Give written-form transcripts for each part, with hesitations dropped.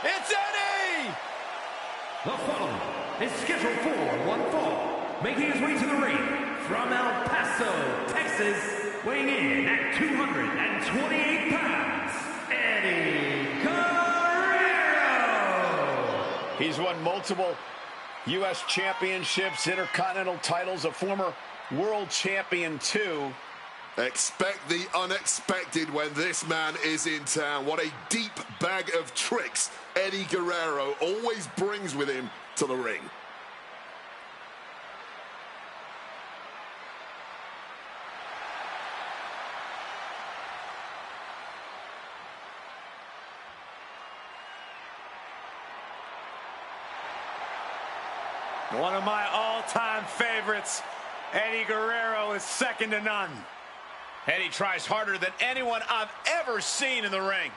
It's Eddie! The following is scheduled for one fall, making his way to the ring from El Paso, Texas, weighing in at 228 pounds, Eddie Guerrero! He's won multiple U.S. championships, intercontinental titles, a former world champion too. Expect the unexpected when this man is in town. What a deep bag of tricks Eddie Guerrero always brings with him to the ring. One of my all-time favorites, Eddie Guerrero, is second to none. Eddie tries harder than anyone I've ever seen in the ring.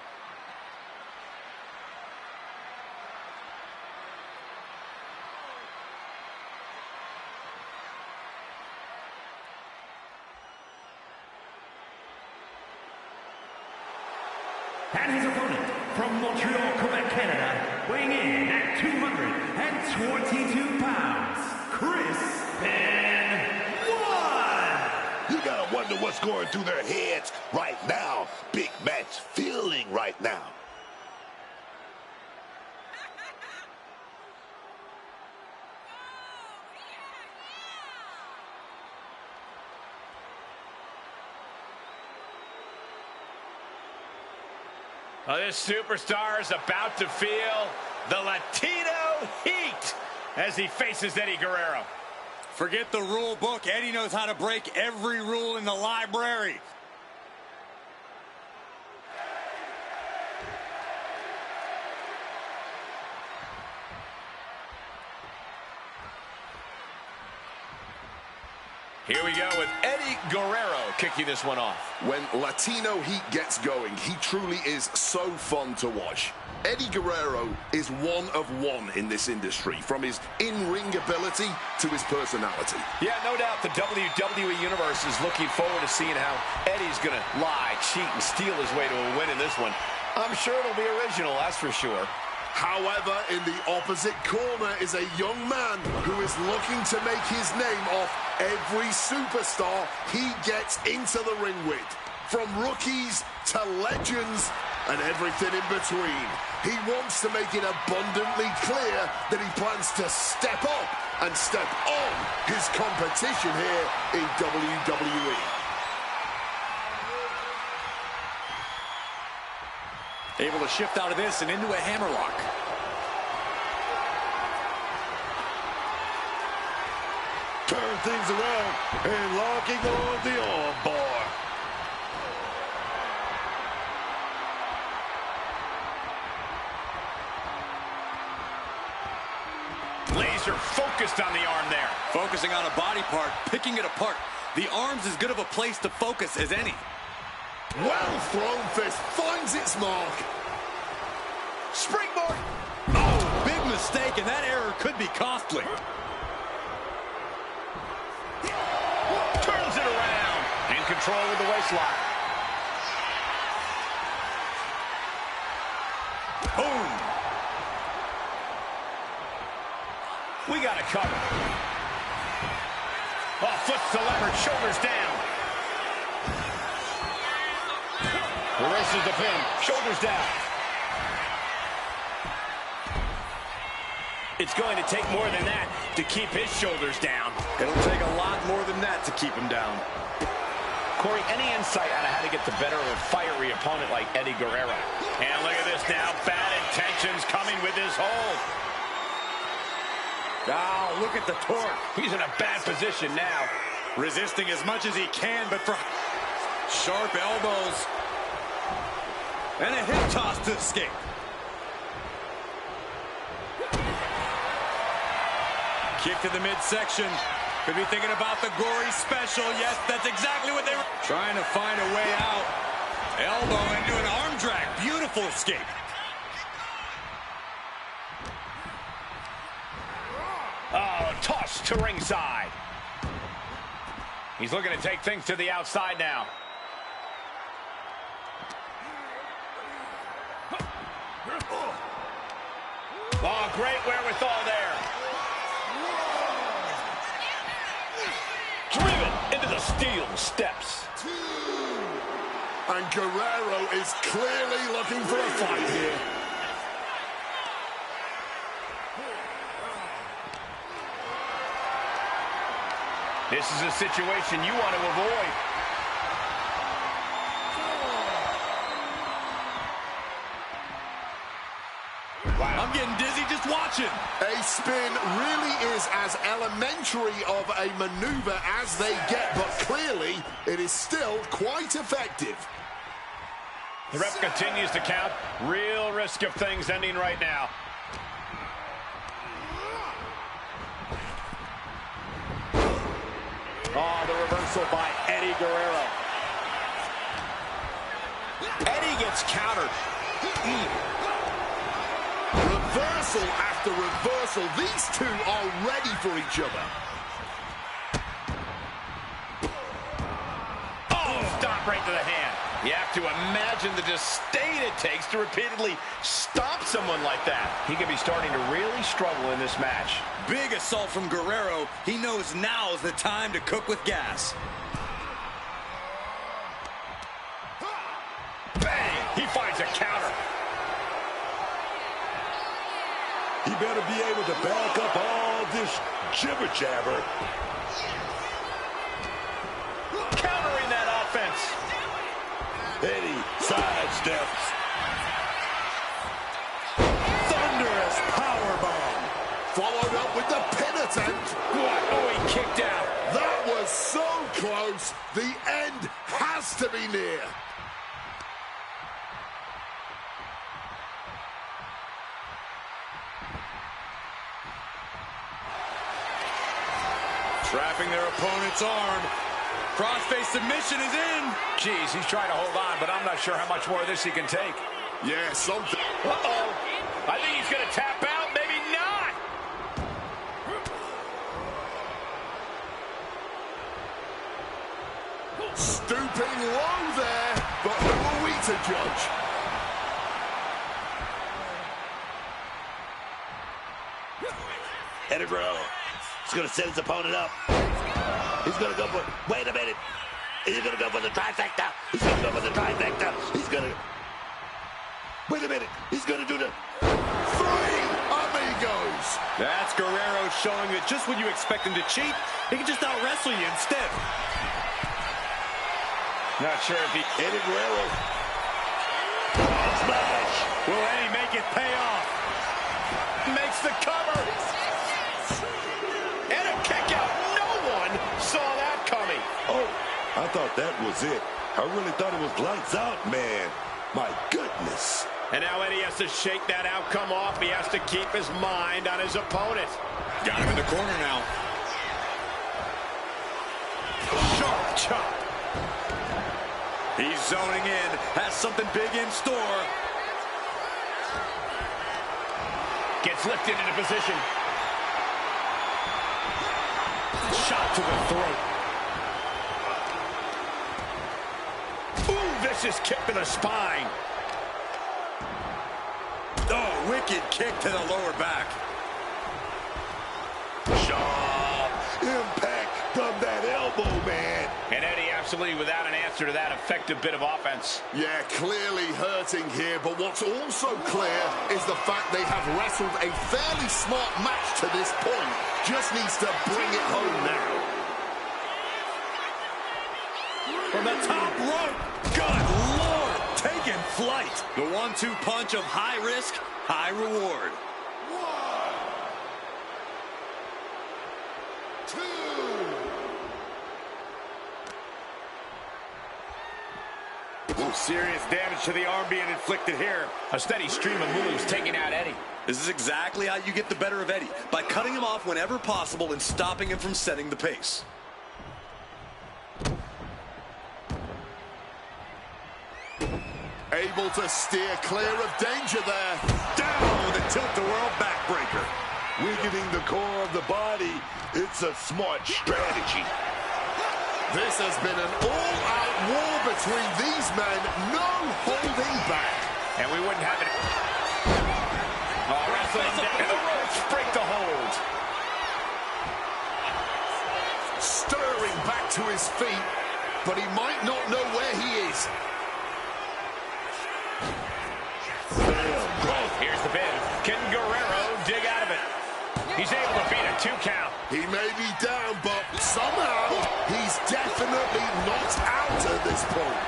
And his opponent from Montreal, Quebec, Canada, weighing in at 222 pounds, Chris Benoit. You gotta wonder what's going through their heads right now. Big match feeling right now. This superstar is about to feel the Latino heat as he faces Eddie Guerrero. Forget the rule book. Eddie knows how to break every rule in the library. Here we go with Eddie Guerrero kicking this one off. When Latino heat gets going, he truly is so fun to watch. Eddie Guerrero is one of one in this industry, from his in-ring ability to his personality. Yeah, no doubt the WWE Universe is looking forward to seeing how Eddie's going to lie, cheat, and steal his way to a win in this one. I'm sure it'll be original, that's for sure. However, in the opposite corner is a young man who is looking to make his name off every superstar he gets into the ring with. From rookies to legends and everything in between. He wants to make it abundantly clear that he plans to step up and step on his competition here in WWE. Able to shift out of this and into a hammerlock. Turn things around and locking on the armbar. Laser focused on the arm there. Focusing on a body part, picking it apart. The arm's as good of a place to focus as any. Well thrown fist finds its mark. Springboard. Oh, big mistake, and that error could be costly. Turns it around. In control with the waistlock. Boom. We got it covered. Oh, foot's delivered, shoulders down. Reverses the pin, shoulders down. It's going to take more than that to keep his shoulders down. It'll take a lot more than that to keep him down. Corey, any insight on how to get the better of a fiery opponent like Eddie Guerrero? And look at this now, bad intentions coming with this hold. Oh, look at the torque. He's in a bad position now. Resisting as much as he can, but for sharp elbows. And a hip toss to escape. Kick to the midsection. Could be thinking about the gory special. Yes, that's exactly what they were trying to find a way out. Elbow into an arm drag. Beautiful escape. Oh, toss to ringside. He's looking to take things to the outside now. Oh, great wherewithal there. Driven into the steel steps. And Guerrero is clearly looking for a fight here. This is a situation you want to avoid. Wow. I'm getting dizzy just watching. A spin really is as elementary of a maneuver as they get, but clearly it is still quite effective. The ref continues to count. Real risk of things ending right now. Oh, the reversal by Eddie Guerrero. Eddie gets countered. Reversal after reversal. These two are ready for each other. Oh, stop right to the hand. You have to imagine the disdain it takes to repeatedly stop someone like that. He could be starting to really struggle in this match. Big assault from Guerrero. He knows now is the time to cook with gas. Bang! He finds a counter. He better be able to back up all this jibber-jabber. Countering that offense. Eddie sidesteps. Thunderous powerbomb. Followed up with the pin attempt. What? Oh, he kicked out. That was so close. The end has to be near. Trapping their opponent's arm. Crossface submission is in. Jeez, he's trying to hold on, but I'm not sure how much more of this he can take. Yeah, something. Uh-oh. I think he's going to tap out. Maybe not. Stooping low there, but who are we to judge? Eddie Guerrero is going to set his opponent up. He's going to go for it. Wait a minute. He's going to go for the trifecta. He's going to go for the trifecta. He's going to... Wait a minute. He's going to do the... Three amigos. That's Guerrero showing that just when you expect him to cheat, he can just out-wrestle you instead. Not sure if he... Eddie Guerrero. Smash. Will Eddie make it pay off? Makes the cover. And a kick out. No one saw that coming. Oh, I thought that was it. I really thought it was lights out, man. My goodness. And now Eddie has to shake that outcome off. He has to keep his mind on his opponent. Got him in the corner now. Sharp chop. He's zoning in. Has something big in store. Gets lifted into position. Shot to the throat. Ooh, vicious kick to the spine. Oh, wicked kick to the lower back. Sharp impact from that elbow, man. And Eddie absolutely without an answer to that effective bit of offense. Yeah, clearly hurting here, but what's also clear is the fact they have wrestled a fairly smart match to this point. Just needs to bring it home now. From the top rope. Good Lord, taking flight. The 1-2 punch of high risk, high reward. 1, 2. Serious damage to the arm being inflicted here. A steady stream of moves taking out Eddie. This is exactly how you get the better of Eddie, by cutting him off whenever possible and stopping him from setting the pace. Able to steer clear of danger there. Down with a tilt-a-whirl backbreaker. Weakening the core of the body. It's a smart strategy. This has been an all-out war between these men. No holding back. And we wouldn't have it. Wrestling down. And the ropes break the hold. Stirring back to his feet, but he might not know where he is. Here's the pin. Can Guerrero dig out of it? He's able to beat a 2 count. He may be down, but somehow he's definitely not out at this point.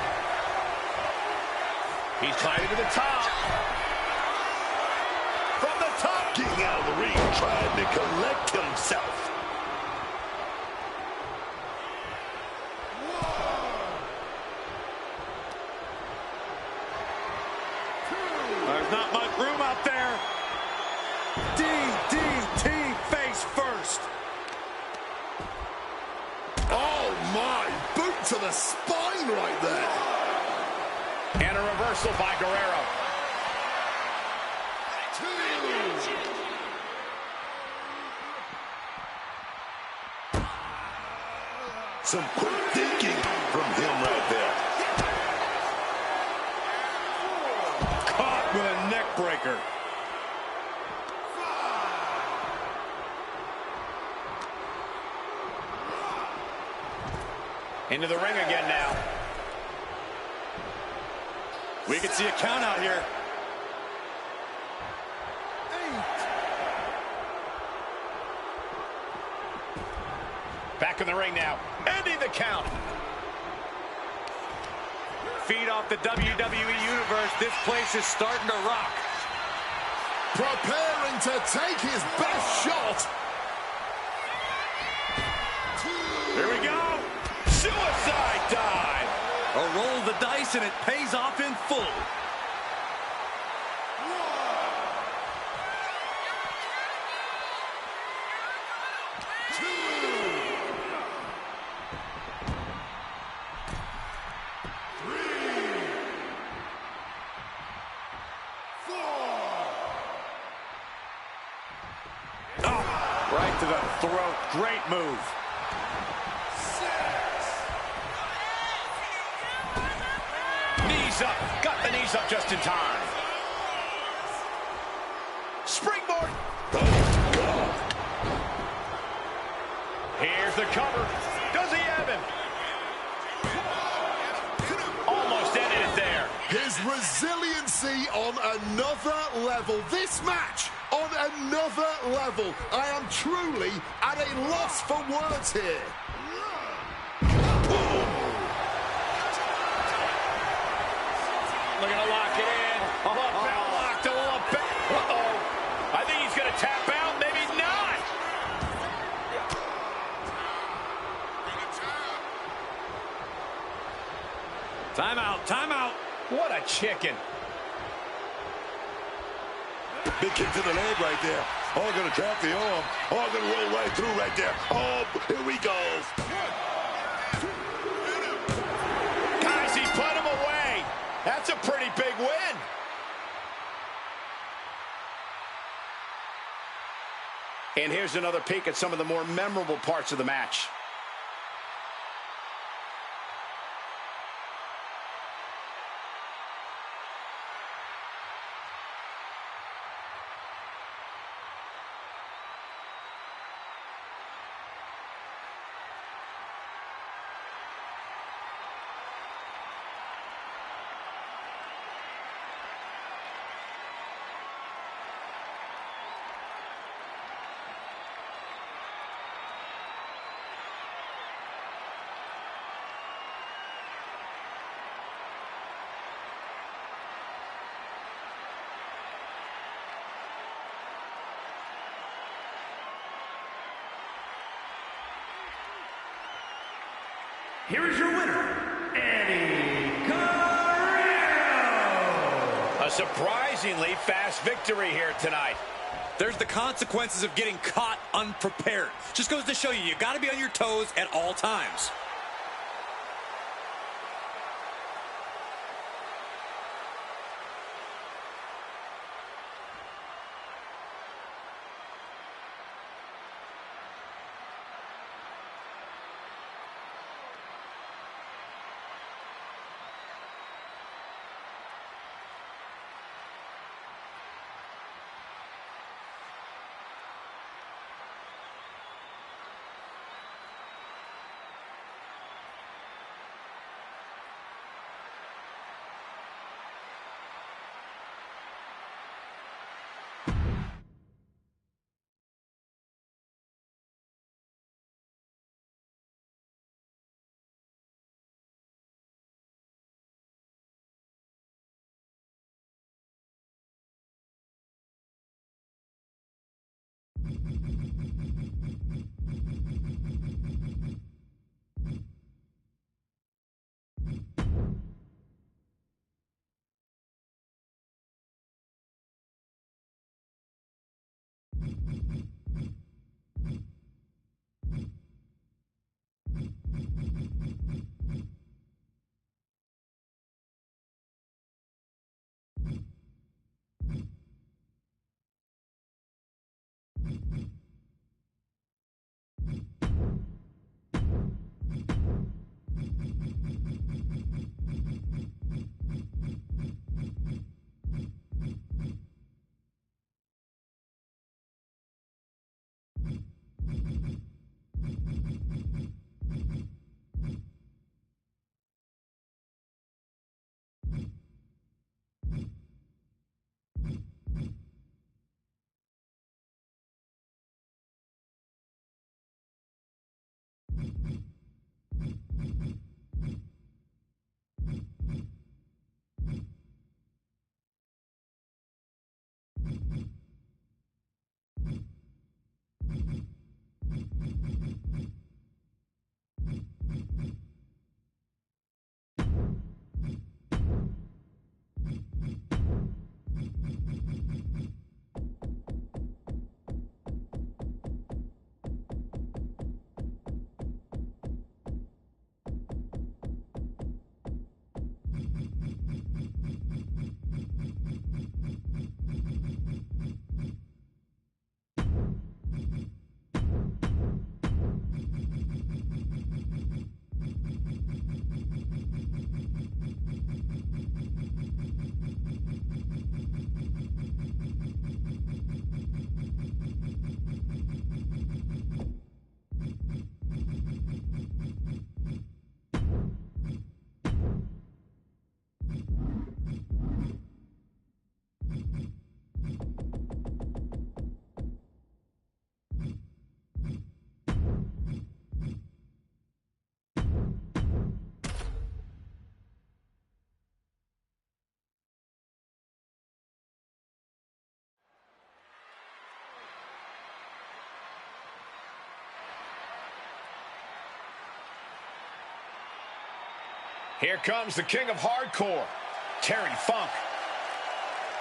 He's climbing to the top. From the top. Getting out of the ring, trying to collect himself. There's not much room out there. DDT face first. Oh my, boot to the spine right there. And a reversal by Guerrero. Some quick thinking from him right there. Caught with a neck breaker. Into the ring again now. We can see a count out here. Back in the ring now. Ending the count. Feed off the WWE Universe. This place is starting to rock. Preparing to take his best shot. Here we go. Suicide dive. A roll of the dice, and it pays off in full. Right to the throat. Great move. Knees up. Got the knees up just in time. Springboard. Here's the cover. Does he have him? Almost ended it there. His resiliency on another level. This match on another level. I am truly at a loss for words here. Looking to lock it in. Bell locked a little bit. Uh-oh. I think he's going to tap out. Maybe not. Timeout. Timeout. What a chicken. Big kick to the leg right there. Oh, gonna trap the arm. Oh, gonna roll right through right there. Oh, here we go. Guys, he put him away. That's a pretty big win. And here's another peek at some of the more memorable parts of the match. Here is your winner, Eddie Guerrero. A surprisingly fast victory here tonight. There's the consequences of getting caught unprepared. Just goes to show you, you got to be on your toes at all times. Here comes the king of hardcore, Terry Funk.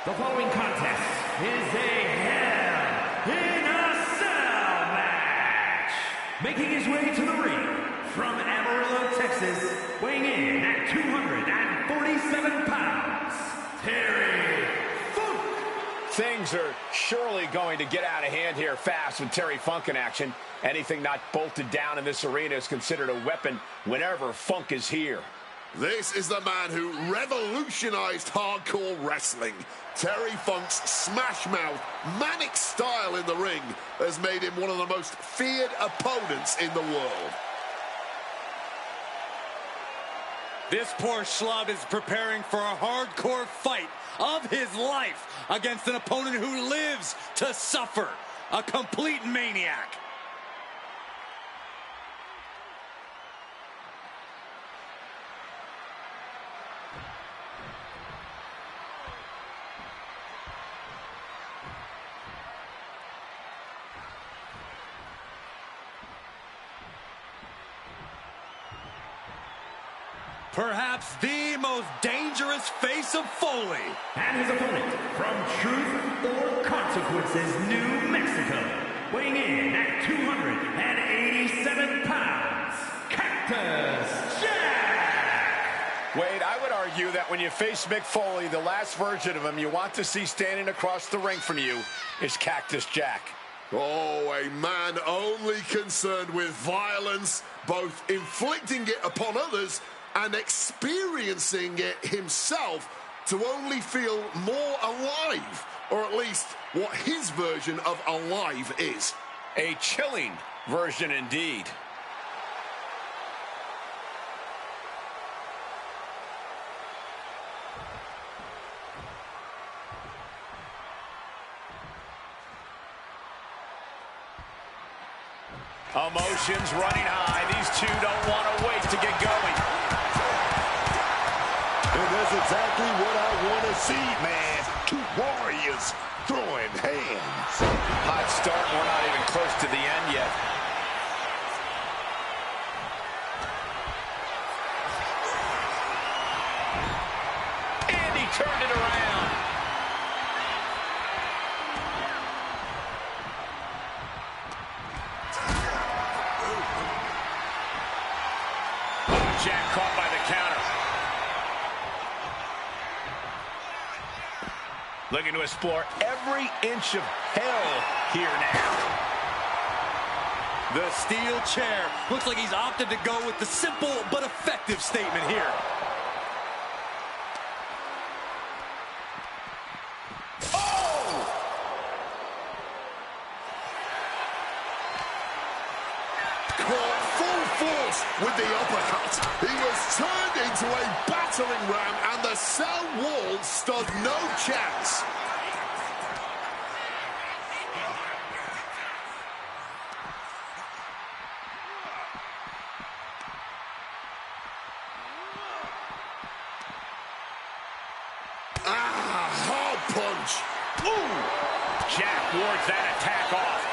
The following contest is a Hell in a Cell match. Making his way to the ring from Amarillo, Texas, weighing in at 247 pounds, Terry Funk. Things are surely going to get out of hand here fast with Terry Funk in action. Anything not bolted down in this arena is considered a weapon whenever Funk is here. This is the man who revolutionized hardcore wrestling. Terry Funk's smash-mouth, manic style in the ring has made him one of the most feared opponents in the world. This poor schlub is preparing for a hardcore fight of his life against an opponent who lives to suffer, a complete maniac. Perhaps the most dangerous face of Foley. And his opponent from Truth or Consequences, New Mexico, weighing in at 287 pounds, Cactus Jack. Wade, I would argue that when you face Mick Foley, the last version of him you want to see standing across the ring from you is Cactus Jack. Oh, a man only concerned with violence, both inflicting it upon others and experiencing it himself to only feel more alive, or at least what his version of alive is. A chilling version indeed. Emotions running high. These two don't want to wait to get going. And that's exactly what I want to see, man. Two warriors throwing hands. Hot start. We're not even close to the end yet. Jack caught by the counter. Looking to explore every inch of hell here now. The steel chair. Looks like he's opted to go with the simple but effective statement here. With the uppercut, he was turned into a battering ram, and the cell wall stood no chance. Hard punch. Ooh! Jack wards that attack off.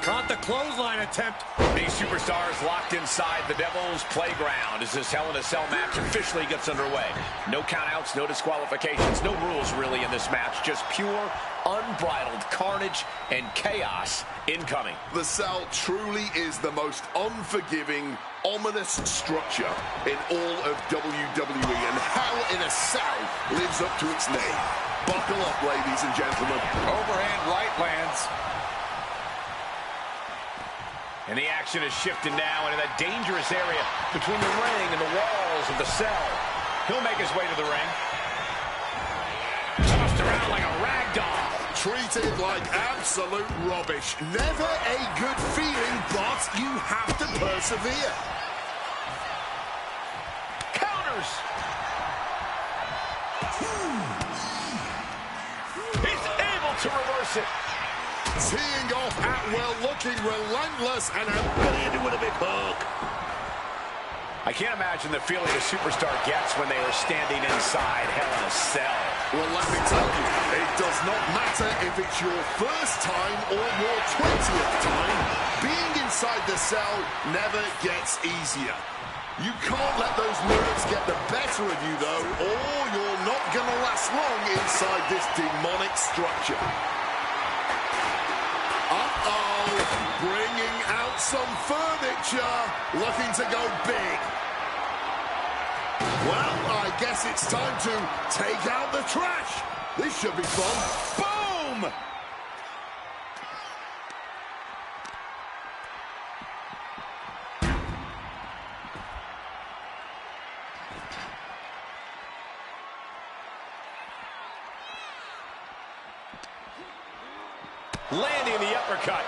Caught the clothesline attempt. These superstars locked inside the Devil's Playground as this Hell in a Cell match officially gets underway. No countouts, no disqualifications, no rules really in this match. Just pure, unbridled carnage and chaos incoming. The Cell truly is the most unforgiving, ominous structure in all of WWE, and Hell in a Cell lives up to its name. Buckle up, ladies and gentlemen. Overhand right lands. And the action is shifted now into that dangerous area between the ring and the walls of the Cell. He'll make his way to the ring. Tossed around like a rag doll. Treated like absolute rubbish. Never a good feeling, but you have to persevere. Counters. He's able to reverse it. Teeing off at will, looking relentless, and what do you do with a big hook? I can't imagine the feeling a superstar gets when they are standing inside Hell in a Cell. Well, let me tell you, it does not matter if it's your first time or your 20th time. Being inside the Cell never gets easier. You can't let those nerves get the better of you, though, or you're not going to last long inside this demonic structure. Bringing out some furniture, looking to go big. Well, I guess it's time to take out the trash. This should be fun. Boom! Landing the uppercut.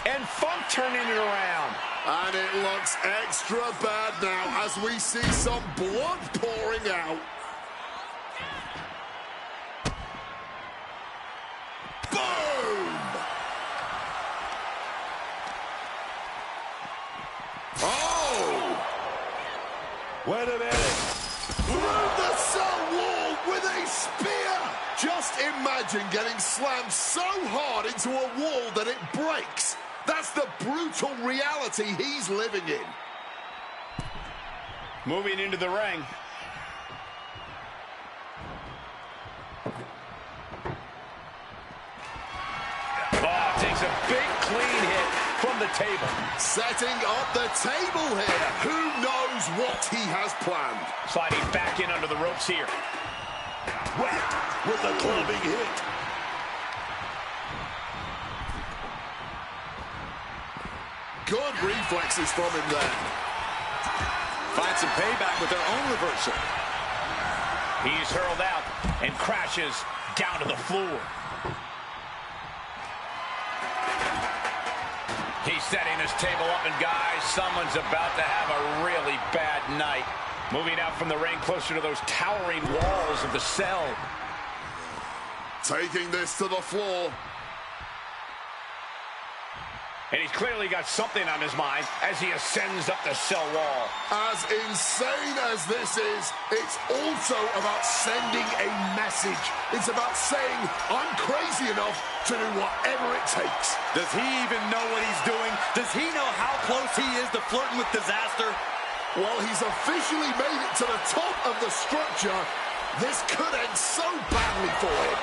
And Funk turning it around. And it looks extra bad now as we see some blood pouring out. Boom! Oh! Wait a minute. Through the cell wall with a spear! Just imagine getting slammed so hard into a wall that it breaks. That's the brutal reality he's living in. Moving into the ring. Oh, takes a big clean hit from the table. Setting up the table here. Who knows what he has planned? Sliding back in under the ropes here. Whack with a clubbing hit. Good reflexes from him there. Find some payback with their own reversal. He's hurled out and crashes down to the floor. He's setting this table up, and guys, someone's about to have a really bad night. Moving out from the ring closer to those towering walls of the Cell. Taking this to the floor. And he's clearly got something on his mind as he ascends up the cell wall. As insane as this is, it's also about sending a message. It's about saying, I'm crazy enough to do whatever it takes. Does he even know what he's doing? Does he know how close he is to flirting with disaster? Well, he's officially made it to the top of the structure. This could end so badly for him.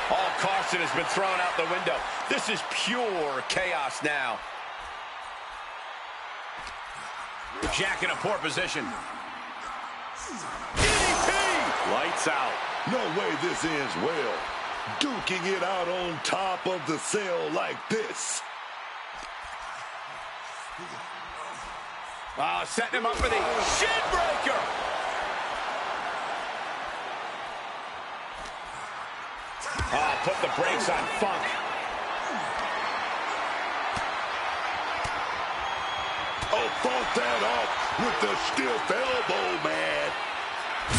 All caution has been thrown out the window. This is pure chaos now. Jack in a poor position. DDT! Lights out. No way this ends well. Duking it out on top of the cell like this. Setting him up for the shin breaker. Put the brakes on Funk. Oh, fought that off with the stiff elbow, man.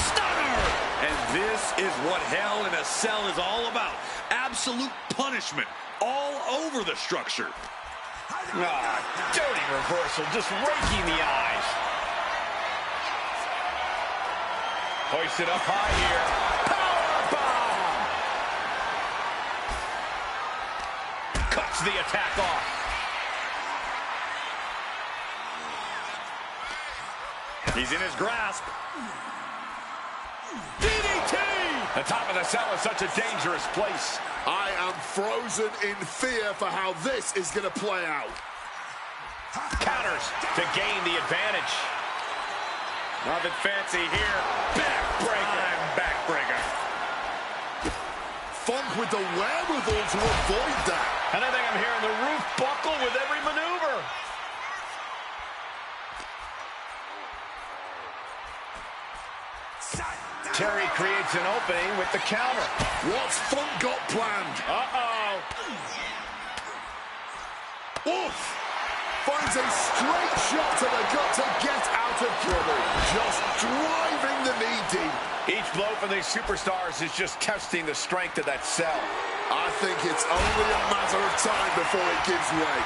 Stunner! And this is what Hell in a Cell is all about. Absolute punishment all over the structure. Dirty reversal, just raking the eyes. Hoisted up high here. Powerbomb! Cuts the attack off. He's in his grasp. DDT! The top of the cell is such a dangerous place. I am frozen in fear for how this is going to play out. Counters to gain the advantage. Nothing fancy here. Backbreaker. Backbreaker. Funk with the wherewithal to avoid that. And I think I'm hearing the roof buckle with every maneuver. Terry creates an opening with the counter. What's Funk got planned? Uh-oh. Oof! Finds a straight shot to the gut to get out of trouble. Just driving the knee deep. Each blow from these superstars is just testing the strength of that cell. I think it's only a matter of time before it gives way.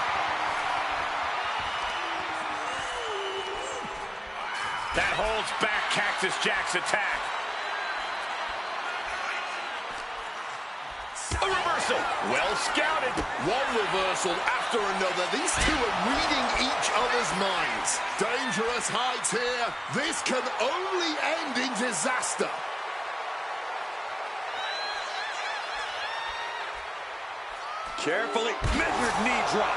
That holds back Cactus Jack's attack. A reversal. Well scouted. One reversal after another. These two are reading each other's minds. Dangerous heights here. This can only end in disaster. Carefully measured knee drop.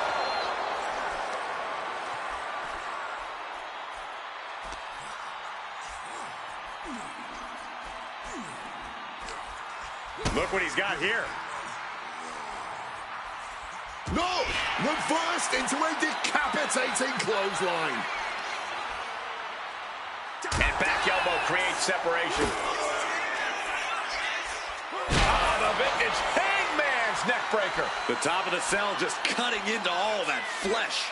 Look what he's got here. No! Reversed into a decapitating clothesline. And back elbow creates separation. Out of it, it's Hangman's neckbreaker. The top of the cell just cutting into all that flesh.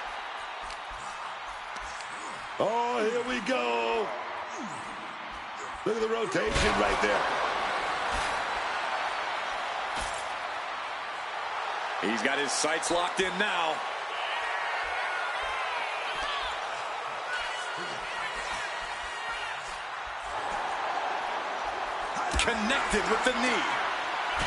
Oh, here we go. Look at the rotation right there. He's got his sights locked in now. Connected with the knee.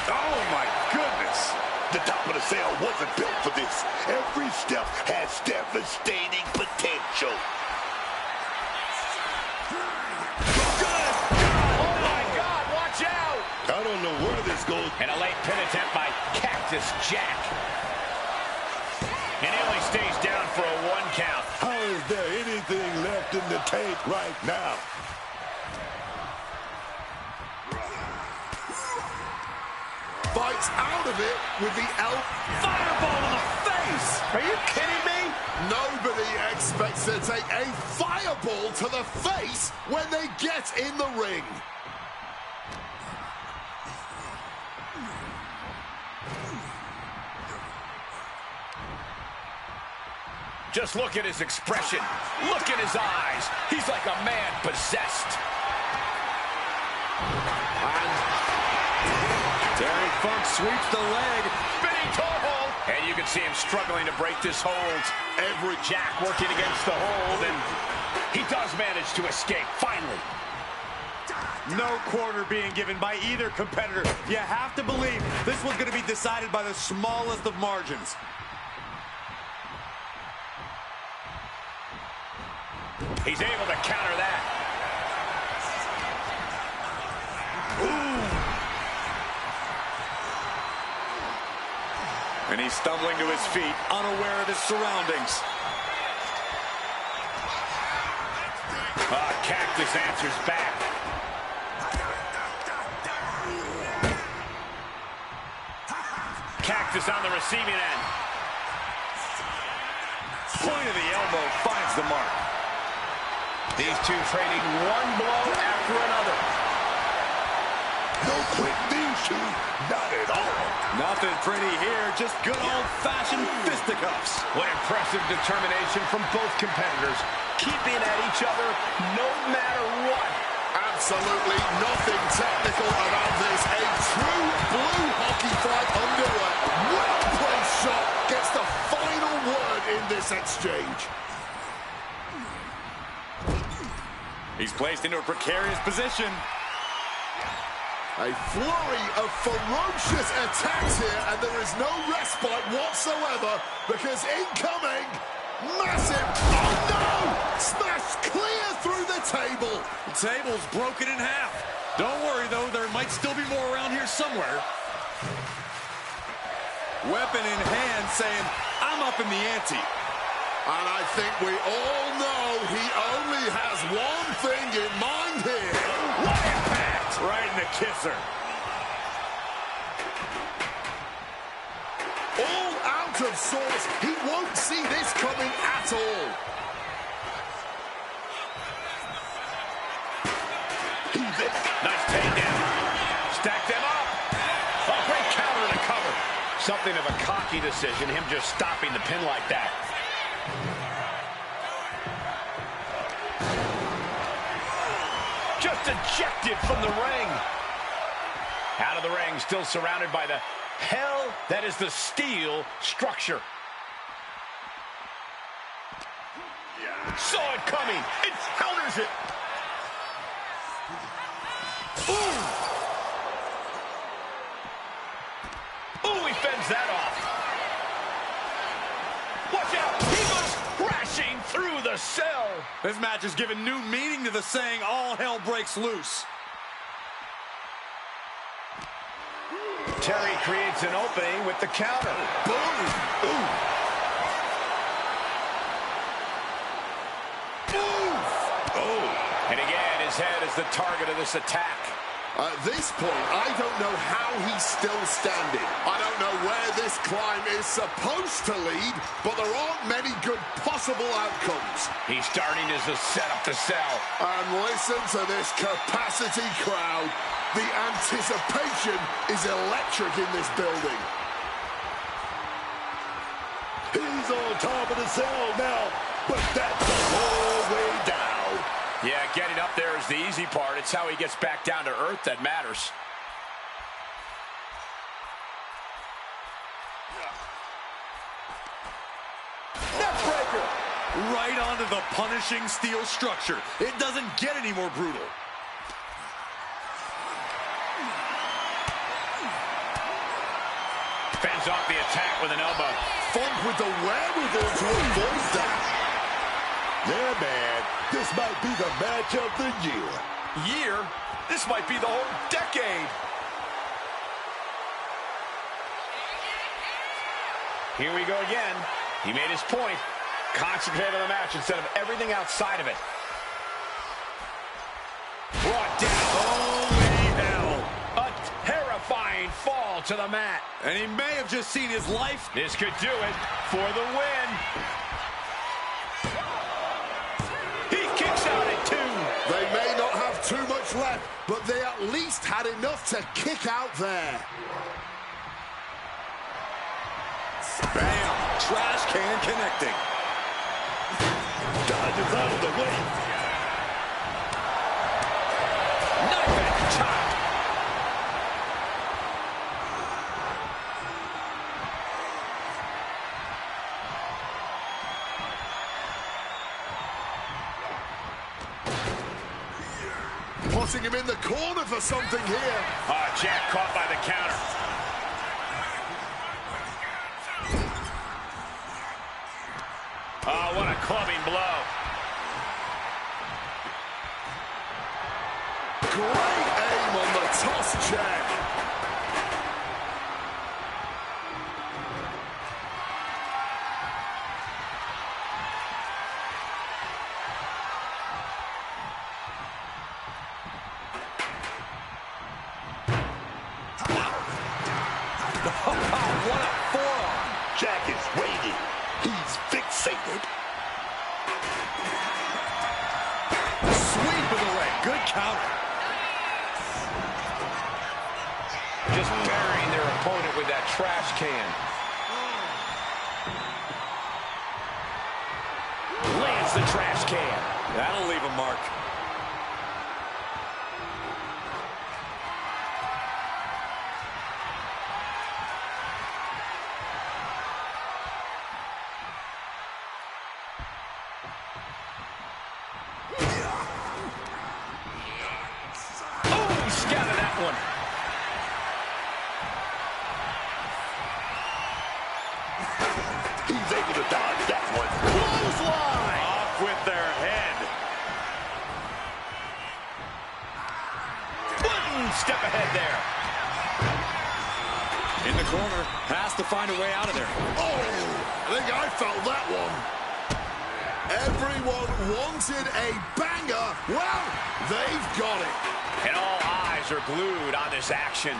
Oh, my goodness. The top of the cell wasn't built for this. Every step has devastating potential. Good God! Oh, my God, watch out! I don't know where this goes. And a late pin attempt by Cactus Jack. And he only stays down for a 1 count. How is there anything left in the tank right now? Fights out of it with the Fireball to the face! Are you kidding me? Nobody expects to take a fireball to the face when they get in the ring. Just look at his expression. Look in his eyes. He's like a man possessed. Terry Funk sweeps the leg. Spinning toe hold. And you can see him struggling to break this hold. Every Jack working against the hold, and he does manage to escape, finally. No quarter being given by either competitor. You have to believe this one's going to be decided by the smallest of margins. He's able to counter that. Ooh. And he's stumbling to his feet, unaware of his surroundings. Cactus answers back. Cactus on the receiving end. Point of the elbow finds the mark. These two trading one blow after another. No quick these two, not at all. Nothing pretty here, just good old-fashioned fisticuffs. What impressive determination from both competitors, keeping at each other no matter what. Absolutely nothing technical about this. A true blue hockey fight underway. Well-placed shot gets the final word in this exchange. He's placed into a precarious position. A flurry of ferocious attacks here, and there is no respite whatsoever because incoming, massive, oh no! Smashed clear through the table. The table's broken in half. Don't worry, though, there might still be more around here somewhere. Weapon in hand saying, I'm up in the ante. And I think we all know he only has one thing in mind here. What impact! Right in the kisser. All out of sorts. He won't see this coming at all. Nice takedown. Stack them up. A great counter to cover. Something of a cocky decision, him just stopping the pin like that. Just ejected from the ring. Out of the ring, still surrounded by the hell that is the steel structure. Saw it coming. It counters it. Ooh. Ooh, he fends that off. Watch out. He goes crashing through the cell. This match has given new meaning to the saying, all hell breaks loose. Terry creates an opening with the counter. Boom. Ooh. And again, his head is the target of this attack. At this point, I don't know how he's still standing. I don't know where this climb is supposed to lead, but there aren't many good possible outcomes. He's starting as a setup to sell. And listen to this capacity crowd. The anticipation is electric in this building. He's on top of the cell now, but that's the whole way down. Yeah, getting up there is the easy part. It's how he gets back down to earth that matters. Neckbreaker. Right onto the punishing steel structure. It doesn't get any more brutal. Fends off the attack with an elbow. Funk with the wherewithal to avoid that. Yeah, man, this might be the match of the year. Year? This might be the whole decade. Here we go again. He made his point. Concentrate on the match instead of everything outside of it. Brought down. Holy hell. A terrifying fall to the mat. And he may have just seen his life. This could do it for the win. He kicks out at 2. They may not have too much left, but they at least had enough to kick out there. Bam. Trash can connecting. Dodges out of the way. Knife and chop. putting him in the corner for something here. Jack caught by the counter. Oh, what a clubbing blow. Great aim on the toss, Jack. What a forearm. Jack is waiting. He's fixated. Sweep of the leg. Good counter. Just burying their opponent with that trash can. Lands the trash can. That'll leave a mark. Oh, he scouted that one. He's able to dodge that one. Clothesline! Off with their head. One step ahead there. In the corner. Has to find a way out of there. Oh, I think I felt that one. Everyone wanted a banger. Well, they've got it. And all eyes are glued on this action.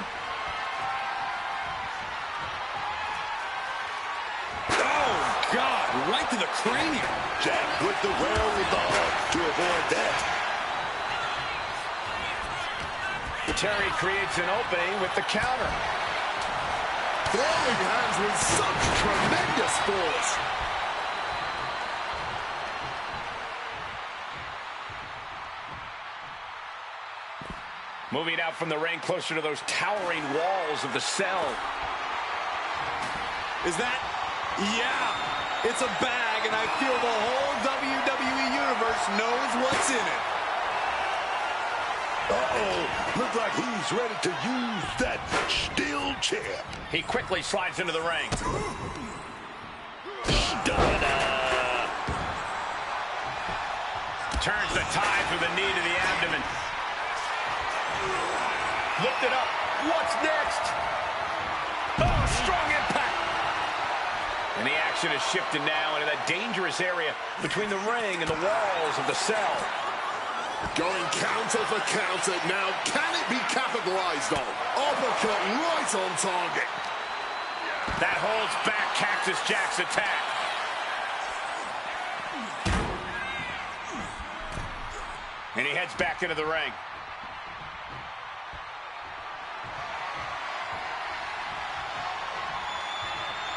Oh, God. Right to the cranium. Jack with the wherewithal to avoid that. Terry creates an opening with the counter. Throwing hands with such tremendous force. Moving out from the ring closer to those towering walls of the cell. Is that? Yeah. It's a bag, and I feel the whole WWE Universe knows what's in it. Uh-oh. Looks like he's ready to use that steel chair. He quickly slides into the ring. Turns the tide through the knee to the abdomen. Lift it up. What's next? Oh, strong impact. And the action is shifted now into that dangerous area between the ring and the walls of the cell. Going counter for counter. Now, can it be capitalized on? Uppercut right on target. That holds back Cactus Jack's attack. And he heads back into the ring.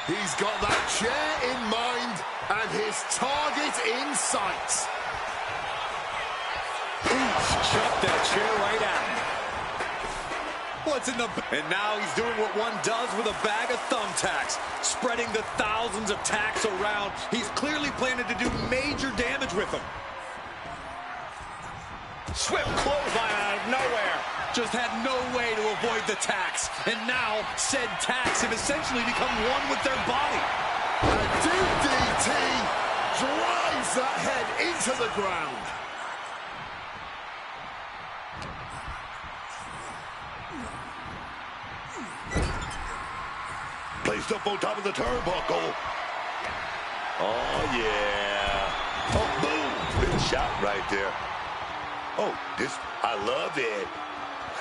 He's got that chair in mind and his target in sight. Chuck that chair right at him. What's in the... And now he's doing what one does with a bag of thumbtacks, spreading the thousands of tacks around. He's clearly planning to do major damage with them. Swift clothesline out of nowhere. Just had no way to avoid the tacks. And now, said tacks have essentially become one with their body. A DDT drives that head into the ground. Placed up on top of the turnbuckle. Oh, yeah. Oh, boom. Big shot right there. Oh, this, I love it.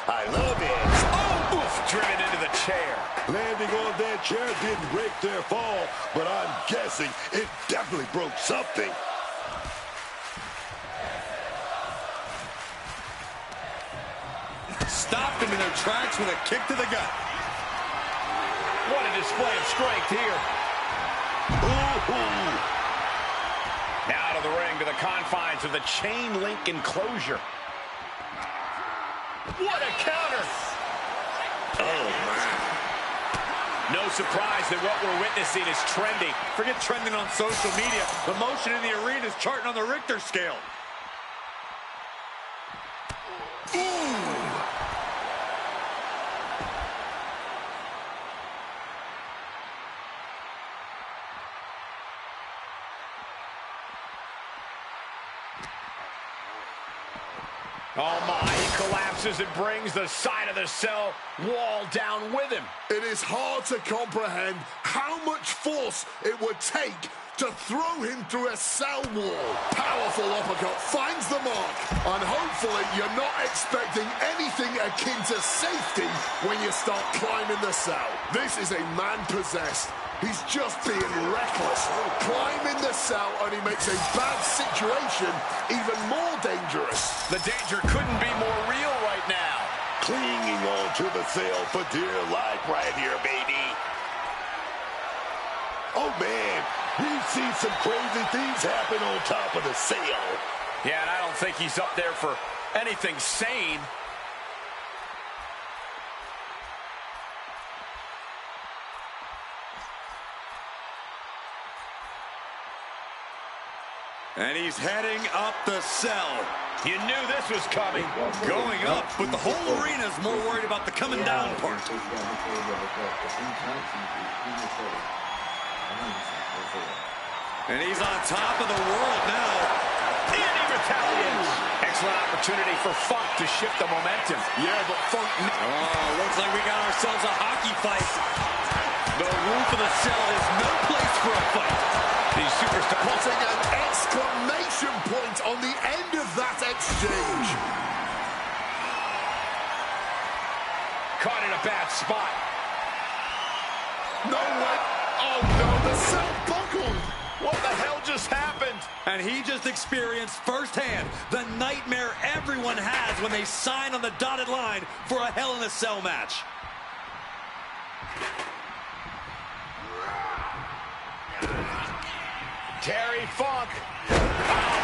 I love it. Oh, oof, driven into the chair. Landing on that chair didn't break their fall, but I'm guessing it definitely broke something. Stopped them in their tracks with a kick to the gut. What a display of strength here. Ooh. Out of the ring to the confines of the chain link enclosure. What a counter! Oh, man. No surprise that what we're witnessing is trending. Forget trending on social media. The motion in the arena is charting on the Richter scale. Ooh! Oh my, he collapses and brings the side of the cell wall down with him. It is hard to comprehend how much force it would take to throw him through a cell wall. Powerful uppercut finds the mark, and hopefully you're not expecting anything akin to safety when you start climbing the cell. This is a man possessed. He's just being reckless, climbing the cell, and he makes a bad situation even more dangerous. The danger couldn't be more real right now. Clinging on to the cell for dear life right here, baby. Oh, man, we've seen some crazy things happen on top of the cell. Yeah, and I don't think he's up there for anything sane. And he's heading up the cell. You knew this was coming. Going up, but the whole arena is more worried about the coming down part. And he's on top of the world now. And he retaliates. Excellent opportunity for Funk to shift the momentum. Yeah, but Funk... Oh, looks like we got ourselves a hockey fight. The roof of the cell is no place for a fight. These superstars putting an exclamation point on the end of that exchange. Caught in a bad spot. No way. Oh, no, the cell buckled. What the hell just happened? And he just experienced firsthand the nightmare everyone has when they sign on the dotted line for a Hell in a Cell match. Terry Funk. Oh,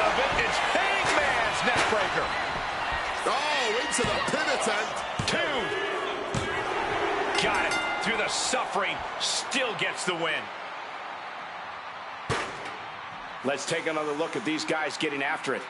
the vintage Hangman's neckbreaker. Oh, into the pin attempt. 2. Got it. Through the suffering, still gets the win. Let's take another look at these guys getting after it.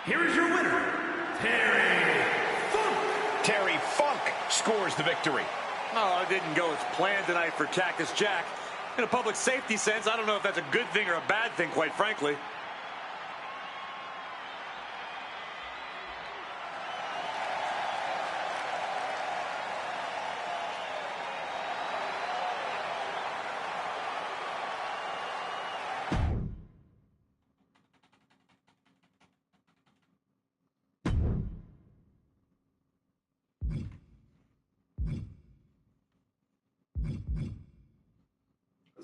Here is your winner, Terry Funk. Terry Funk scores the victory. Oh, it didn't go as planned tonight for Cactus Jack. In a public safety sense, I don't know if that's a good thing or a bad thing, quite frankly.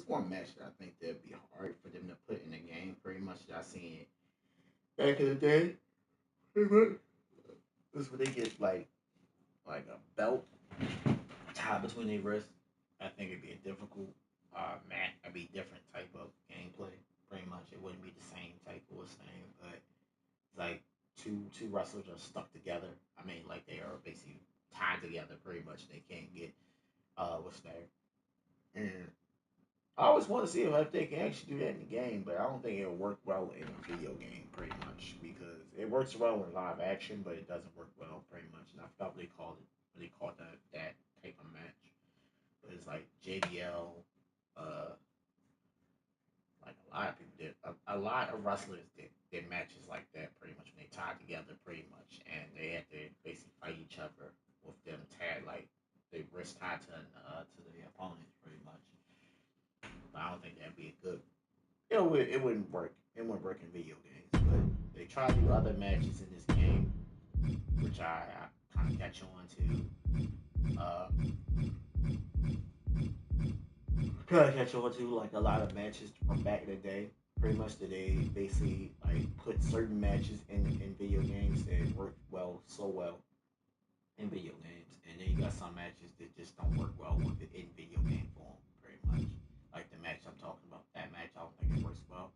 One match that I think that'd be hard for them to put in the game. Pretty much, I seen it back in the day. This where they get like a belt tied between their wrists. I think it'd be a difficult match. It'd be a different type of gameplay. Pretty much, it wouldn't be the same type of thing, but it's like two wrestlers are stuck together. I mean, like they are basically tied together. Pretty much, they can't get what's there. And I always want to see if they can actually do that in the game, but I don't think it'll work well in a video game, pretty much, because it works well in live action, but it doesn't work well, pretty much. And I forgot what they called that type of match. But it's like JBL, like a lot of people did, a lot of wrestlers did matches like that, pretty much, when they tied together, pretty much, and they had to basically fight each other with them tied, like, they wrist tied to the opponents, pretty much. But I don't think that'd be a good. It wouldn't work. It wouldn't work in video games. But they try to do other matches in this game, which I kind of catch on to. Like a lot of matches from back in the day. Pretty much that they basically like put certain matches in video games that work so well in video games, and then you got some matches that just don't work well with it in video game form. Pretty much. Like the match I'm talking about, that match, I don't think it works well.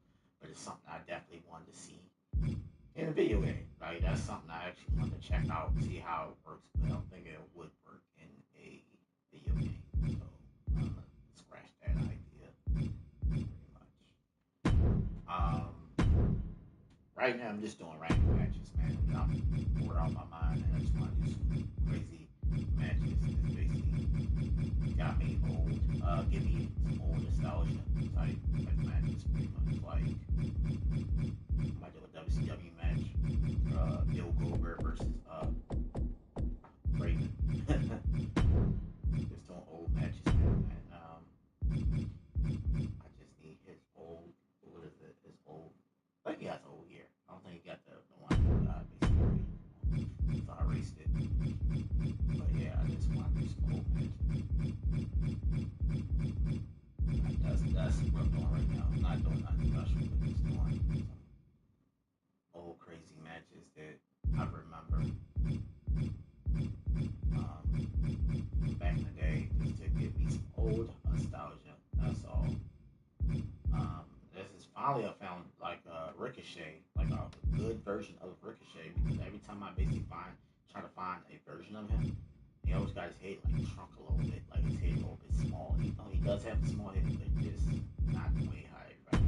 just something I definitely wanted to see in a video game. Like, that's something I actually wanted to check out, see how it works, but I don't think it would work in a video game. So I'm gonna scratch that idea pretty much. Right now I'm just doing random matches, man. I'm bored out of my mind, and I just want to do some crazy matches. It's basically got me old. Give me some old nostalgia type matches, pretty much. Like, I might do a WCW match, Bill Goldberg versus Raven. Just doing old matches, man. And I just need his old. What is it? His old. I think he has old gear. I don't think he got the one that basically. So I erased it. But yeah, I just want to do some old matches. That's what I'm doing right now. I'm not doing nothing special, but just doing some old crazy matches that I remember back in the day, just to give me some old nostalgia. That's all. This is finally I found like Ricochet, like a good version of Ricochet, because every time I basically try to find a version of him, he always got his head like shrunk a little bit, like his head a little bit small. Even though he does have a small head, but just not the way how everybody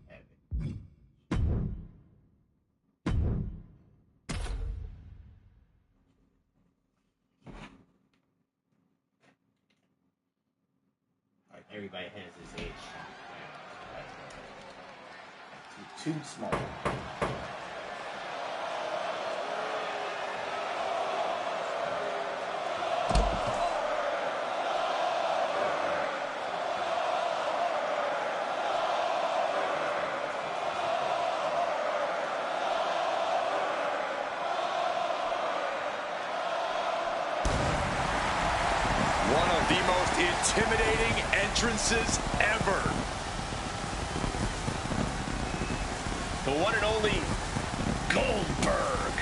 have it. Like everybody has his head shrunk. Too small. One of the most intimidating entrances ever. The one and only Goldberg.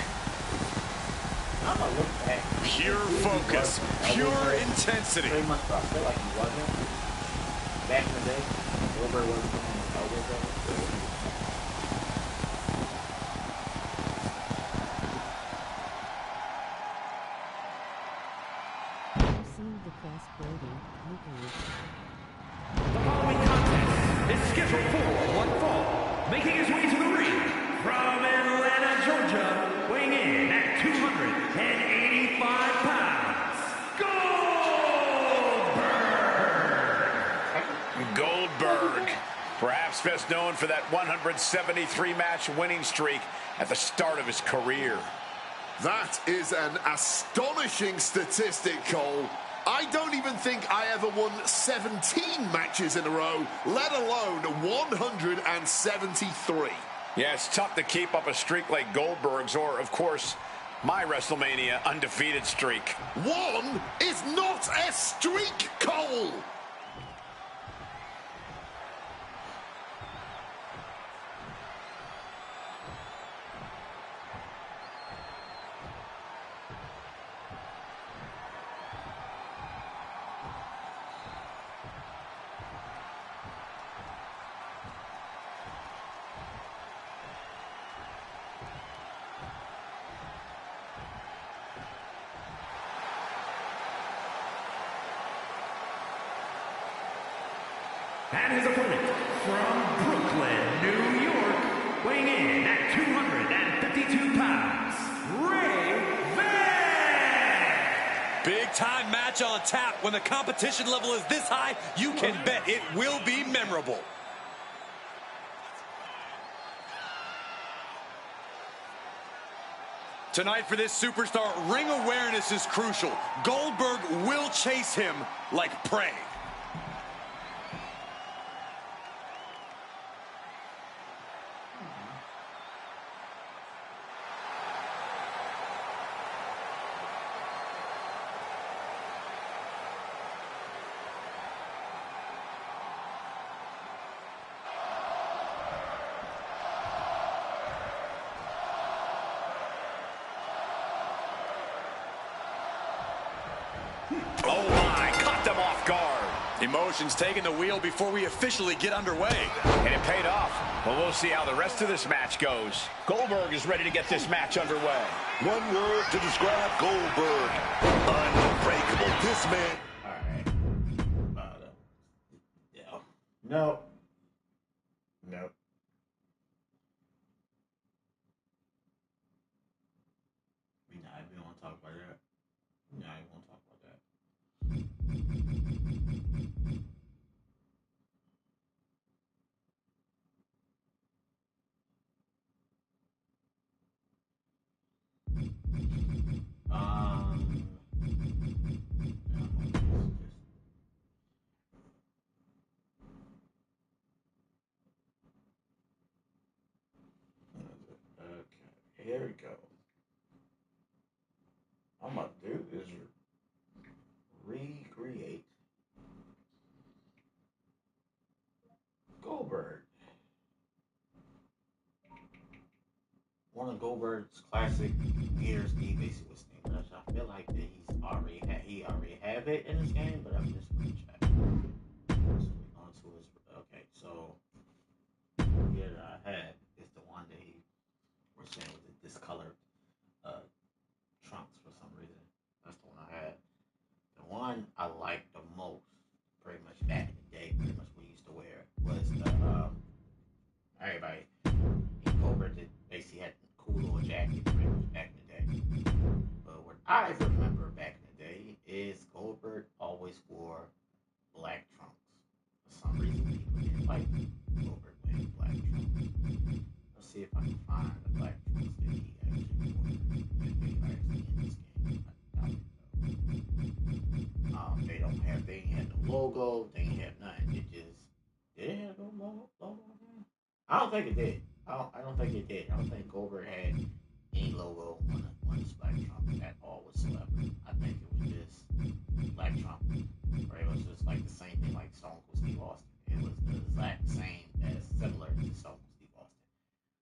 I'm gonna look back. Pure focus, pure intensity. Pretty much, I feel like he wasn't. Back in the day, Goldberg wasn't doing the elbows of it. The following contest is scheduled for one fall, making his way to the ring from Atlanta, Georgia, weighing in at 285 pounds, Goldberg, perhaps best known for that 173-match winning streak at the start of his career. That is an astonishing statistic, Cole. I don't even think I ever won 17 matches in a row, let alone 173. Yeah, it's tough to keep up a streak like Goldberg's or, of course, my WrestleMania undefeated streak. One is not a streak, Cole! And his opponent from Brooklyn, New York, weighing in at 252 pounds, Raven! Big time match on tap. When the competition level is this high, you can bet it will be memorable. Tonight for this superstar, ring awareness is crucial. Goldberg will chase him like prey. Oh my, caught them off guard. It emotions taking the wheel before we officially get underway. And it paid off. Well, we'll see how the rest of this match goes. Goldberg is ready to get this match underway. One word to describe Goldberg. Unbreakable. This man. All right. Yeah. No. Nope. We not even want to talk about that. We not even want to talk about that. Okay, here we go. I'm gonna do is recreate Goldberg. One of Goldberg's classic gears he basically was thinking. I feel like that he already have it in his game, but I'm just gonna check. So we're going to his so gear that I had is the one that he was saying was a discolored trunks for some reason. That's the one I had. The one I liked the most, pretty much back in the day, pretty much we used to wear, was the everybody in Goldberg that basically had the cool little jacket pretty much back in the day. But what I remember back in the day is Goldberg always wore black trunks. For some reason, people didn't like Goldberg wearing black trunks. Let's see if I can find the black trunks that he actually wore. They ain't had no logo, they ain't have nothing. Did it have no logo? I don't think it did. I don't think it did. I don't think Goldberg had any logo on his black trunk at all whatsoever. I think it was just black trunk. Or it was just like the same thing like Stone Cold Steve Austin. It was the exact same as similar to Stone Cold Steve Austin.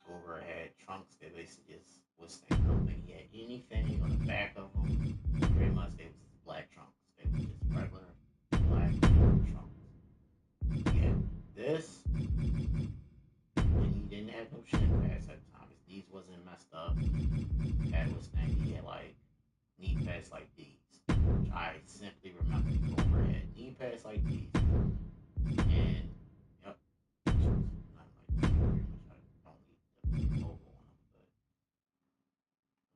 Goldberg had trunks that basically just was thing. I don't think he had anything on the back of them. Pretty much it was black trunks. They were just regular black trunks. He had this, and he didn't have no shin pads at the time. His knees wasn't messed up. That was thing. He had like knee pads like these, which I simply remember. Goldberg had knee pads like these, and yep, not like this. Pretty much, I don't need the logo on them, but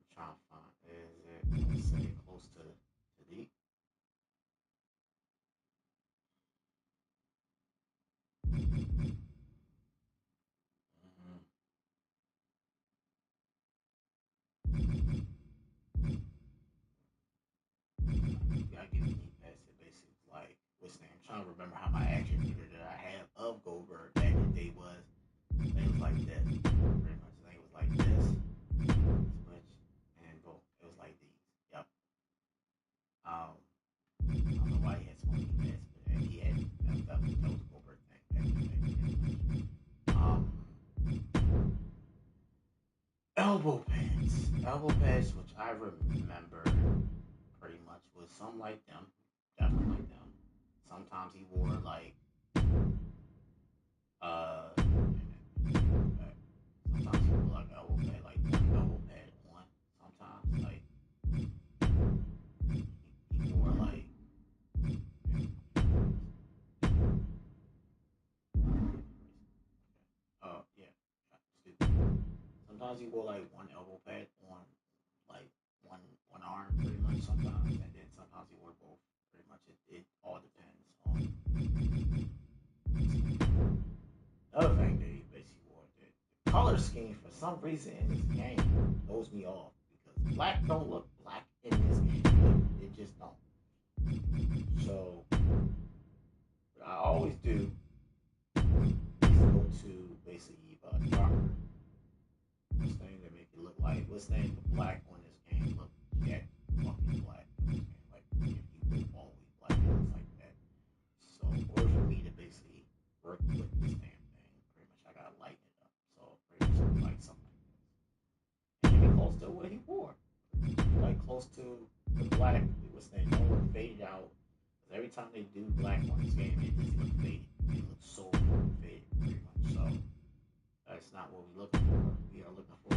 I'm trying to find. Is it? Let's say close to the. I give me pass it basically like what's name. I'm trying to remember how my action figure that I have of Goldberg back in the day was. I think it was like this. Pretty much. I think it was like this. Switch and boom. It was like these. Yep. I don't know why he had so many pads, but he had that was Goldberg thing back in the day. Elbow pads. Elbow pads, which I remember pretty much was some like them. Definitely like them. Sometimes he wore like sometimes he wore like elbow pad, like one elbow pad on. Sometimes like he wore like sometimes he wore like one elbow pad on like one arm pretty much sometimes, and then sometimes he wore both. Pretty much it all depends on. Another thing that he basically wore, the color scheme for some reason in this game throws me off because black don't look black in this game. It just don't. So what I always do is go to basically darker. This thing that make it look like what's name with black on this game look jack fucking black on this game. Like if you go always black, it looks like that. So in order for me to basically work with this damn thing, pretty much I gotta lighten it up. So pretty much like something like this. And it be close to what he wore. Like close to the black, it was saying no one faded out every time they do black on this game, it just looks faded. It looks so faded, pretty much. So that's not what we're looking for. We are looking for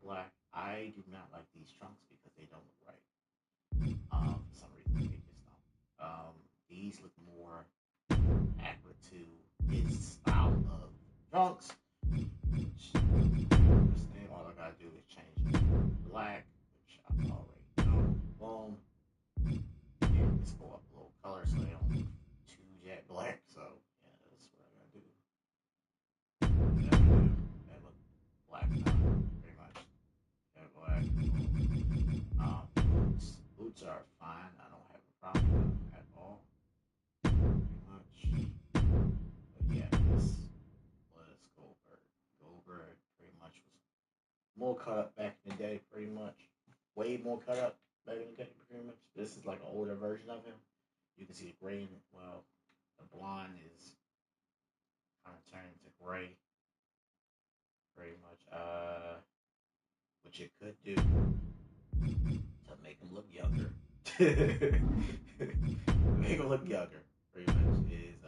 black. I do not like these trunks because they don't look right. For some reason, they just don't. These look more accurate to his style of trunks. Which, understand, all I gotta do is change it to black, which I already know. Boom. And just go up a little color so they don't look too jet black. So, yeah, that's what I gotta do. That look black now, pretty much. Jet black. Boots are fine. I don't have a problem with them at all. Pretty much. But yeah, this was Goldberg. Goldberg pretty much was more cut up back in the day, pretty much. Way more cut up back in the day, pretty much. This is like an older version of him. You can see the gray in it. Well, the blonde is kind of turning to gray, pretty much. Which it could do to make him look younger. Make him look younger, pretty much. Is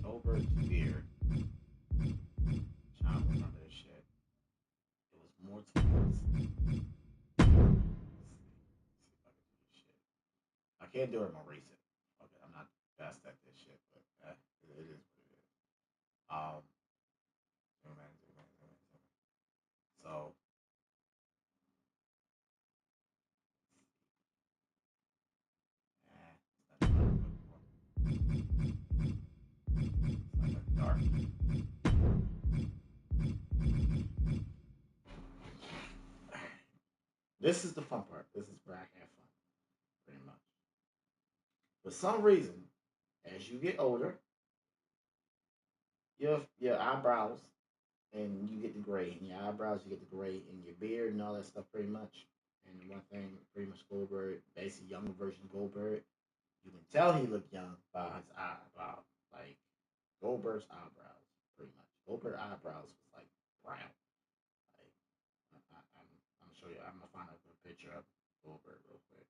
Goldberg's beard. Trying to remember this shit. It was more towards. Let's see if I can do this shit. I can't do it. I'm gonna erase it. Okay, I'm not best at this shit, but it is what it is. Zoom in, zoom in, zoom in, zoom in. So, that's not what I'm looking for. It's like a dark. This is the fun part. This is where I have fun, pretty much. For some reason, as you get older, your eyebrows and you get the gray in your eyebrows, you get the gray in your beard and all that stuff, pretty much. And one thing, pretty much Goldberg, basically younger version of Goldberg, you can tell he looked young by his eyebrow, like Goldberg's eyebrows, pretty much. Goldberg's eyebrows was like brown. Like I'm gonna show you. I'm gonna find a good picture of Goldberg real quick.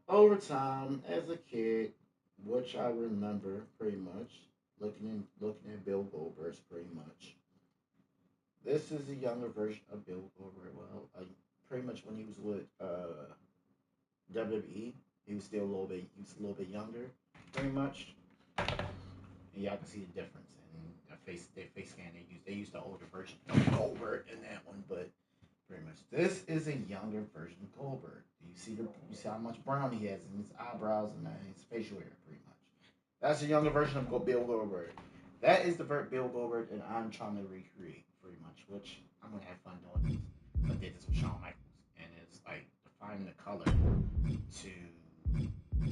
Over time, as a kid, which I remember pretty much, looking at Bill Goldberg's pretty much. This is a younger version of Bill Goldberg. Well, pretty much when he was with WWE, he was still a little bit. He was a little bit younger, pretty much. And y'all can see the difference in their face scan. They used the older version of Goldberg in that one, but pretty much this is a younger version of Goldberg. You see how much brown he has in his eyebrows and his facial hair, pretty much. That's a younger version of Bill Goldberg. That is the Bill Goldberg, and I'm trying to recreate pretty much, which I'm gonna have fun doing this. I did this with Shawn Michaels, and it's like defining the color to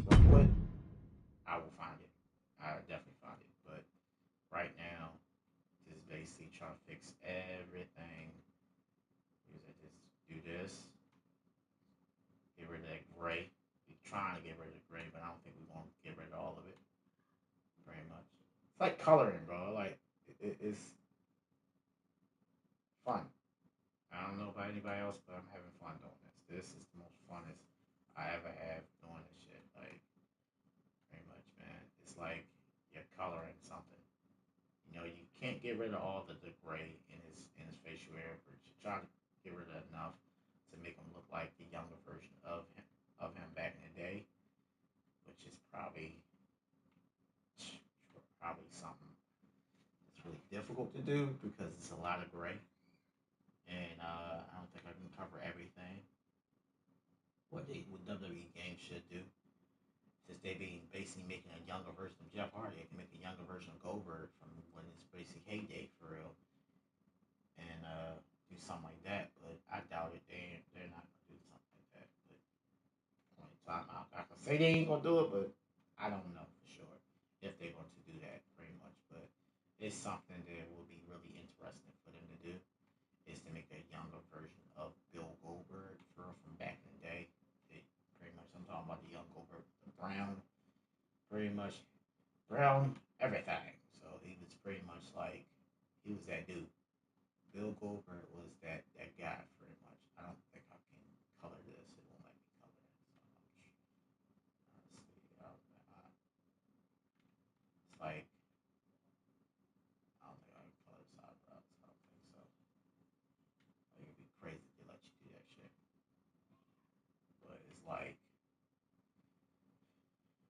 work with. I will find it. I'll definitely find it. But right now, just basically trying to fix everything. Just do this, get rid of that gray. We're trying to get rid of the gray, but I don't think we're gonna get rid of all of it. Pretty much. It's like coloring, bro. Like it's fun. I don't know about anybody else, but I'm having fun doing this. This is the most funnest I ever have doing this shit. Like, pretty much, man. It's like you're coloring something. You know, you can't get rid of all the gray in his facial hair, but you try to get rid of enough to make him look like the younger version of him back in the day, which is probably something that's really difficult to do because it's a lot of gray, and I don't think I can cover everything. What WWE games should do, since they be basically making a younger version of Jeff Hardy, they can make a younger version of Goldberg from when it's basic heyday for real, and do something like that. But I doubt it. They're not gonna do something like that. But only time I can say they ain't gonna do it, but I don't know for sure if they're going to do that pretty much. But it's something that will be really interesting for them to do, is to make a younger version of Bill Goldberg from back in the day. Pretty much, I'm talking about the young Goldberg, the brown, pretty much brown everything. So he was pretty much like, he was that dude. Bill Goldberg was that guy pretty much. I don't think I can color this. It won't let me color it. So let's see. It's like, I don't think I can color this eyebrows. I don't think so. Like, it'd be crazy if they let you do that shit. But it's like,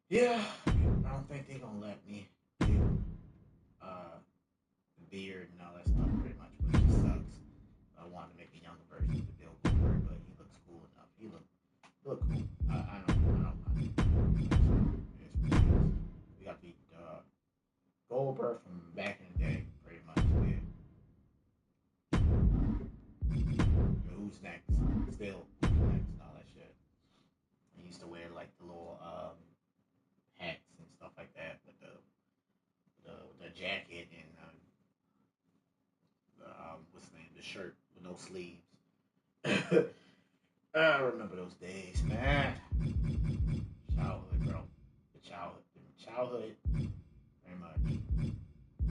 yeah, I don't think they're gonna let me do the beard and all that stuff pretty much, which just sucks. I wanted to make a younger version of the Bill Goldberg, but he looks cool enough. He look cool. I don't mind. We got the Goldberg from back in the day, pretty much. Yeah. Who's next? Still, who's next and all that shit. I used to wear like the little hats and stuff like that with the jacket and what's the name? The shirt with no sleeves. I remember those days, man. Childhood, bro. The childhood, very much.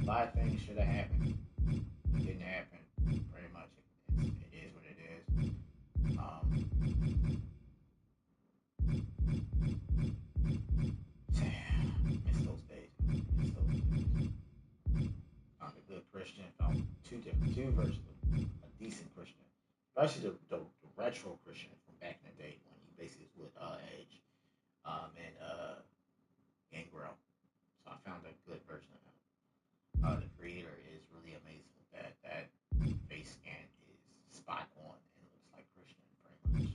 A lot of things should have happened. It didn't happen. Pretty much. It is what it is. Damn, miss those days. Miss those days. Found a good Christian. Found two versions of a decent Christian. Especially the retro Christian from back in the day when he basically was with Edge and Gangrel. So I found a good version of him. The creator is really amazing with that. That face scan is spot on and looks like Christian pretty much.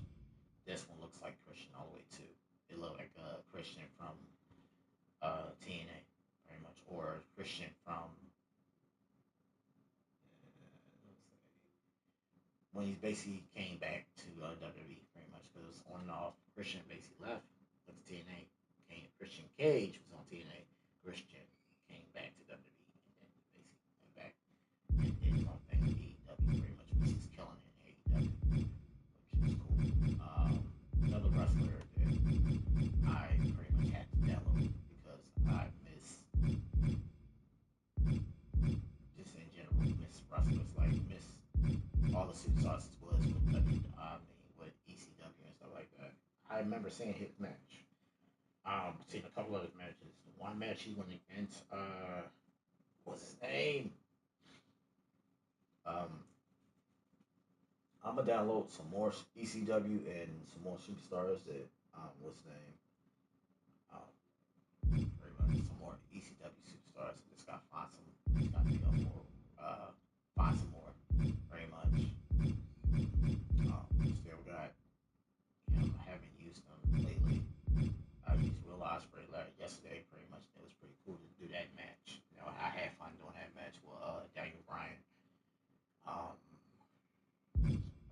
This one looks like Christian all the way too. It looked like Christian from TNA pretty much, or Christian from when he basically came back to WWE pretty much, because it was on and off. Christian basically left, went to TNA. Christian Cage was on TNA. Christian came back to WWE and then basically went back and did his own thing in AEW pretty much, which is killing it in AEW, which is cool. Another wrestler that I pretty much had to download because I miss, just in general, miss wrestlers, like miss all the superstars as well as with ECW and stuff like that. I remember seeing his match. Seen a couple of his matches. One match he went against what's his name? I'm gonna download some more ECW and some more superstars that what's his name? Pretty much some more ECW superstars. Just gotta find some. Just gotta go more. Find some more. Very much. Still got. I haven't used them lately. I used Will Ospreay yesterday, pretty much. It was pretty cool to do that match. You know, I had fun doing that match with Daniel Bryan. I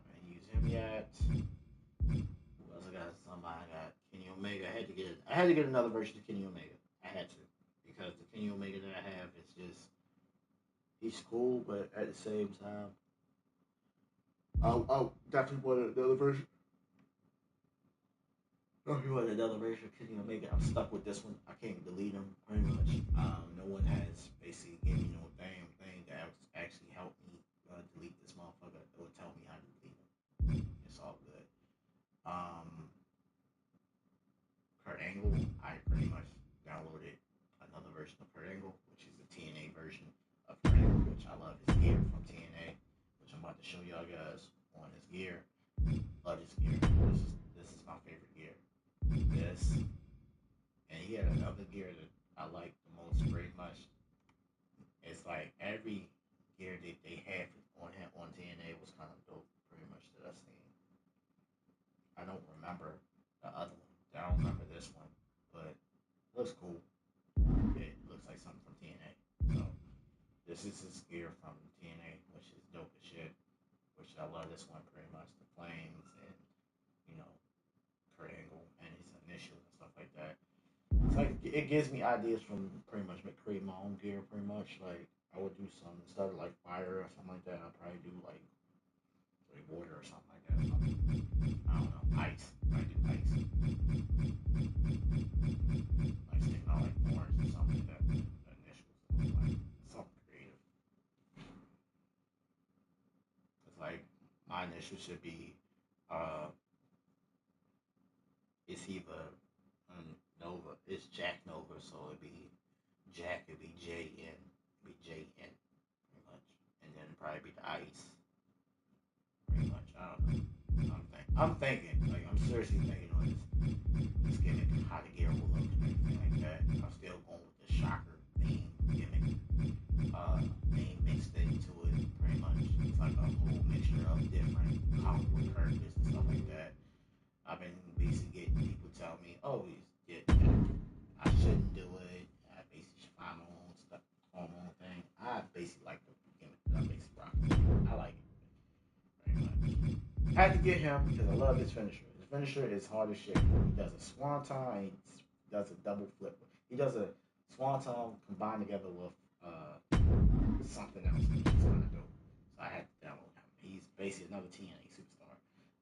haven't used him yet. Who else I got? Somebody I got Kenny Omega. I had to get another version of Kenny Omega. I had to, because the Kenny Omega that I have is just, he's cool, but at the same time, I'll definitely want another version. If you want another version of Kenny Omega, I'm stuck with this one. I can't delete him pretty much. No one has basically given me no damn thing version of Frank, which I love his gear from TNA, which I'm about to show y'all guys on his gear. Love this gear. This is my favorite gear. This, and he had another gear that I like the most, pretty much. It's like every gear that they had on him on TNA was kind of dope, pretty much that I seen. I don't remember the other one. I don't remember this one, but it looks cool. It looks like something from TNA. So this is his gear from TNA, which is dope as shit. Which I love this one pretty much. The flames and Kurt Angle and his initials and stuff like that. It's like it gives me ideas from pretty much create my own gear. Pretty much like I would do some instead of like fire or something like that. I'd probably do like water or something like that. I don't know, ice. I do ice. Like sticking out like orange or something like that. The initials, like something creative. It's like my initials should be it's either Nova. It's Jack Nova, so it'd be Jack. It'd be JN. Be JN, pretty much, and then it'd probably be the ice. Pretty much. I don't know. I'm thinking. Like I'm seriously thinking on this gimmick, how the gear will look and everything like that. I'm still going with the shocker theme gimmick. Name mixed into it, pretty much. It's like a whole mixture of different comic book characters and stuff like that. I've been basically getting people tell me, "Oh, I shouldn't do it. I basically should find my own stuff, my own thing." I basically like the gimmick that I basically rock with. I like it very much. I had to get him because I love his finisher. His finisher is hard as shit. He does a swanton. He does a double flip. He does a swanton combined together with something else, which is kind of dope. So I had to download him. He's basically another TNA superstar.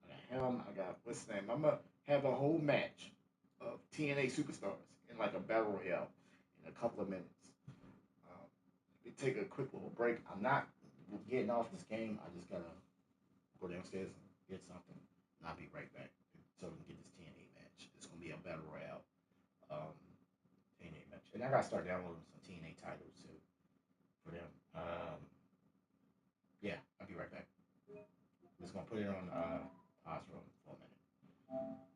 I got him. I got what's his name? I'm gonna have a whole match of TNA superstars in like a battle royale in a couple of minutes. We take a quick little break. I'm not getting off this game. I just gotta go downstairs and get something, and I'll be right back so we can get this TNA match. It's gonna be a battle royale TNA match, and I gotta start downloading some TNA titles too for them. Yeah, I'll be right back. I'm just gonna put it on pause for a minute.